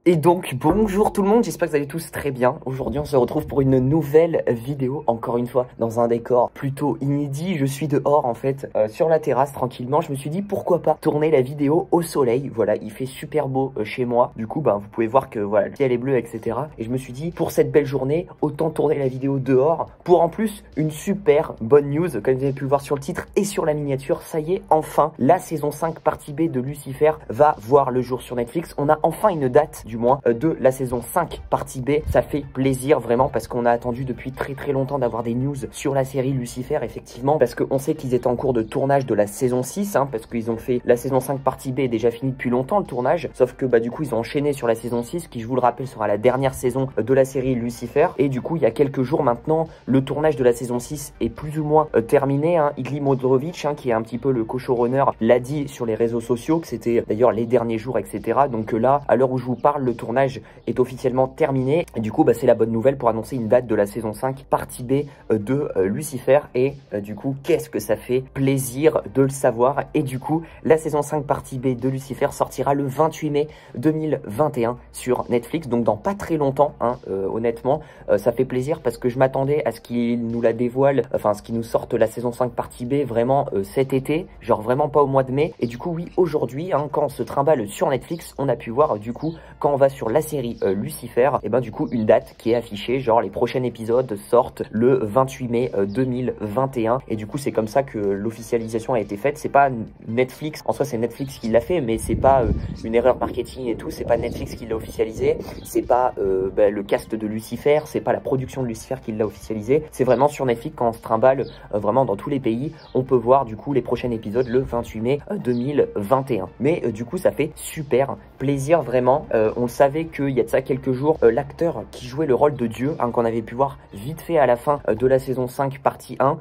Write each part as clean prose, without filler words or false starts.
Et donc bonjour tout le monde, j'espère que vous allez tous très bien. Aujourd'hui on se retrouve pour une nouvelle vidéo, encore une fois dans un décor plutôt inédit. Je suis dehors en fait sur la terrasse tranquillement. Je me suis dit pourquoi pas tourner la vidéo au soleil. Voilà, il fait super beau chez moi. Du coup vous pouvez voir que voilà, le ciel est bleu, etc. Et je me suis dit pour cette belle journée, autant tourner la vidéo dehors pour en plus une super bonne news. Comme vous avez pu le voir sur le titre et sur la miniature, ça y est, enfin la saison 5 partie B de Lucifer va voir le jour sur Netflix. On a enfin une date du moins de la saison 5 partie B. Ça fait plaisir vraiment parce qu'on a attendu depuis très longtemps d'avoir des news sur la série Lucifer, effectivement, parce qu'on sait qu'ils étaient en cours de tournage de la saison 6, parce qu'ils ont fait la saison 5 partie B est déjà fini depuis longtemps le tournage, sauf que du coup ils ont enchaîné sur la saison 6 qui, je vous le rappelle, sera la dernière saison de la série Lucifer. Et du coup il y a quelques jours maintenant, le tournage de la saison 6 est plus ou moins terminé. Igli Modrovic, qui est un petit peu le co-showrunner, l'a dit sur les réseaux sociaux que c'était d'ailleurs les derniers jours, etc. Donc là, à l'heure où je vous parle, le tournage est officiellement terminé. Et du coup, c'est la bonne nouvelle pour annoncer une date de la saison 5 partie B de Lucifer. Et du coup, qu'est-ce que ça fait plaisir de le savoir. Et du coup, la saison 5 partie B de Lucifer sortira le 28 mai 2021 sur Netflix. Donc dans pas très longtemps, honnêtement, ça fait plaisir parce que je m'attendais à ce qu'il nous la dévoile, enfin, à ce qu'il nous sorte la saison 5 partie B vraiment cet été, genre vraiment pas au mois de mai. Et du coup, oui, aujourd'hui, quand on se trimballe sur Netflix, on a pu voir du coup, quand on va sur la série Lucifer, et du coup une date qui est affichée, genre les prochains épisodes sortent le 28 mai 2021. Et du coup c'est comme ça que l'officialisation a été faite. C'est pas Netflix, en soi c'est Netflix qui l'a fait, mais c'est pas une erreur marketing et tout, c'est pas Netflix qui l'a officialisé, c'est pas le cast de Lucifer, c'est pas la production de Lucifer qui l'a officialisé, c'est vraiment sur Netflix. Quand on se trimballe vraiment dans tous les pays, on peut voir du coup les prochains épisodes le 28 mai 2021. Mais du coup ça fait super plaisir vraiment. On le savait qu'il y a de ça quelques jours, l'acteur qui jouait le rôle de Dieu, qu'on avait pu voir vite fait à la fin de la saison 5 partie 1,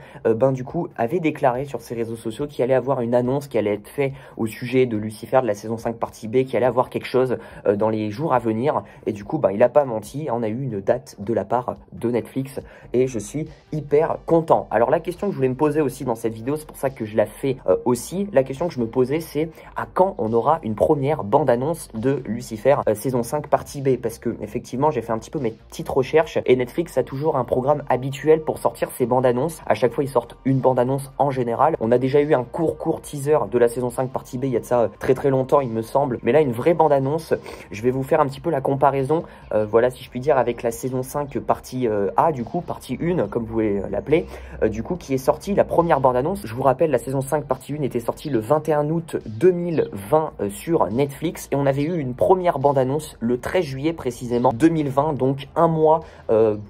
du coup avait déclaré sur ses réseaux sociaux qu'il allait avoir une annonce qui allait être faite au sujet de Lucifer de la saison 5 partie B, qui allait avoir quelque chose dans les jours à venir. Et du coup il a pas menti, on a eu une date de la part de Netflix et je suis hyper content. Alors la question que je voulais me poser aussi dans cette vidéo, c'est pour ça que je la fais aussi, la question que je me posais, c'est à quand on aura une première bande-annonce de Lucifer saison 5 partie B, parce que effectivement j'ai fait un petit peu mes petites recherches et Netflix a toujours un programme habituel pour sortir ses bandes annonces. À chaque fois ils sortent une bande annonce en général. On a déjà eu un court teaser de la saison 5 partie B il y a de ça très longtemps il me semble, mais là une vraie bande annonce. Je vais vous faire un petit peu la comparaison, voilà, si je puis dire, avec la saison 5 partie A, du coup partie 1 comme vous voulez l'appeler, du coup qui est sortie la première bande annonce. Je vous rappelle, la saison 5 partie 1 était sortie le 21 août 2020 sur Netflix et on avait eu une première bande annonce le 13 juillet précisément 2020, donc un mois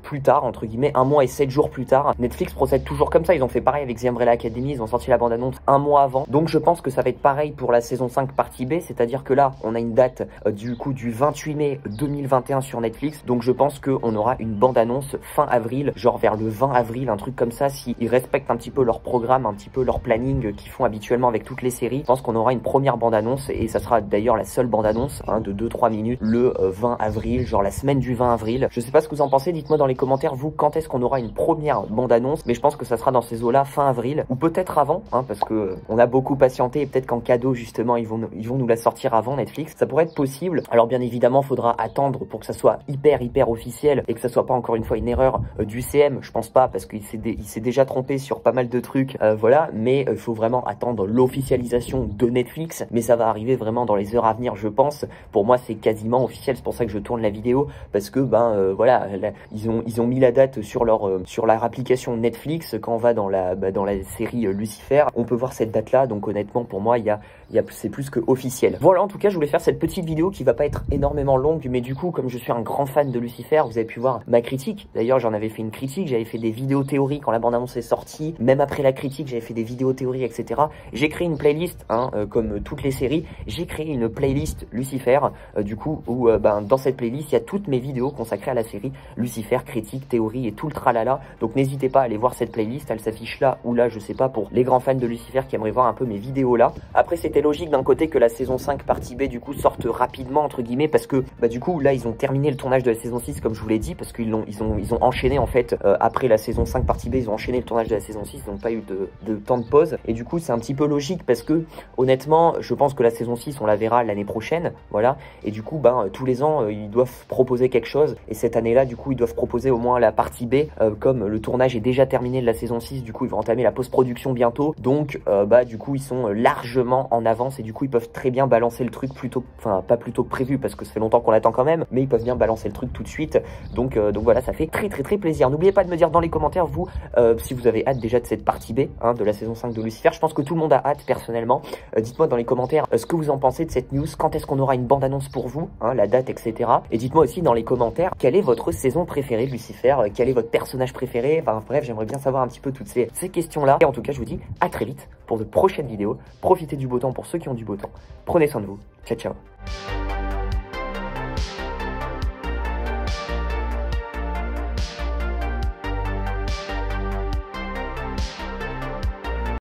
plus tard, entre guillemets, un mois et 7 jours plus tard. Netflix procède toujours comme ça, ils ont fait pareil avec The Umbrella Academy, ils ont sorti la bande-annonce un mois avant, donc je pense que ça va être pareil pour la saison 5 partie B, c'est-à-dire que là, on a une date du coup du 28 mai 2021 sur Netflix, donc je pense qu'on aura une bande-annonce fin avril, genre vers le 20 avril, un truc comme ça, s'ils respectent un petit peu leur programme, un petit peu leur planning qu'ils font habituellement avec toutes les séries. Je pense qu'on aura une première bande-annonce, et ça sera d'ailleurs la seule bande-annonce de 2-3 minutes, le 20 avril, genre la semaine du 20 avril. Je sais pas ce que vous en pensez, dites-moi dans les commentaires, vous, quand est-ce qu'on aura une première bande-annonce, mais je pense que ça sera dans ces eaux-là, fin avril, ou peut-être avant, parce que on a beaucoup patienté, et peut-être qu'en cadeau, justement, ils vont nous la sortir avant Netflix, ça pourrait être possible. Alors bien évidemment, faudra attendre pour que ça soit hyper officiel, et que ça soit pas encore une fois une erreur du CM, je pense pas, parce qu'il s'est déjà trompé sur pas mal de trucs, voilà, mais il faut vraiment attendre l'officialisation de Netflix, mais ça va arriver vraiment dans les heures à venir, je pense. Pour moi, c'est quasiment officiel, c'est pour ça que je tourne la vidéo, parce que voilà, ils ont mis la date sur leur application Netflix. Quand on va dans la série Lucifer, on peut voir cette date là, donc honnêtement pour moi c'est plus que officiel. Voilà, en tout cas je voulais faire cette petite vidéo qui va pas être énormément longue, mais du coup comme je suis un grand fan de Lucifer, vous avez pu voir ma critique. D'ailleurs j'en avais fait une critique, j'avais fait des vidéos théories quand la bande annonce est sortie, même après la critique j'avais fait des vidéos théories, etc. J'ai créé une playlist, comme toutes les séries, j'ai créé une playlist Lucifer, du coup où dans cette playlist il y a toutes mes vidéos consacrées à la série Lucifer, critique, théorie et tout le tralala. Donc n'hésitez pas à aller voir cette playlist, elle s'affiche là ou là, je sais pas, pour les grands fans de Lucifer qui aimeraient voir un peu mes vidéos là. Après c'était logique d'un côté que la saison 5 partie B du coup sorte rapidement entre guillemets, parce que du coup là ils ont terminé le tournage de la saison 6 comme je vous l'ai dit, parce qu'ils ont enchaîné en fait après la saison 5 partie B, ils ont enchaîné le tournage de la saison 6, ils n'ont pas eu de temps de pause, et du coup c'est un petit peu logique parce que honnêtement je pense que la saison 6 on la verra l'année prochaine, voilà, et du coup ben, tous les ans, ils doivent proposer quelque chose. Et cette année-là, du coup, ils doivent proposer au moins la partie B. Comme le tournage est déjà terminé de la saison 6, du coup, ils vont entamer la post-production bientôt. Donc, bah, du coup, ils sont largement en avance et du coup, ils peuvent très bien balancer le truc plus tôt, enfin, pas plus tôt que prévu parce que ça fait longtemps qu'on l'attend quand même, mais ils peuvent bien balancer le truc tout de suite. Donc voilà, ça fait très plaisir. N'oubliez pas de me dire dans les commentaires, vous, si vous avez hâte déjà de cette partie B, hein, de la saison 5 de Lucifer. Je pense que tout le monde a hâte, personnellement. Dites-moi dans les commentaires ce que vous en pensez de cette news, quand est-ce qu'on aura une bande-annonce pour vous, hein, la date, etc. Et dites-moi aussi dans les commentaires, quelle est votre saison préférée de Lucifer, quel est votre personnage préféré, enfin bref, j'aimerais bien savoir un petit peu toutes ces questions-là. Et en tout cas, je vous dis à très vite pour de prochaines vidéos. Profitez du beau temps pour ceux qui ont du beau temps. Prenez soin de vous. Ciao, ciao.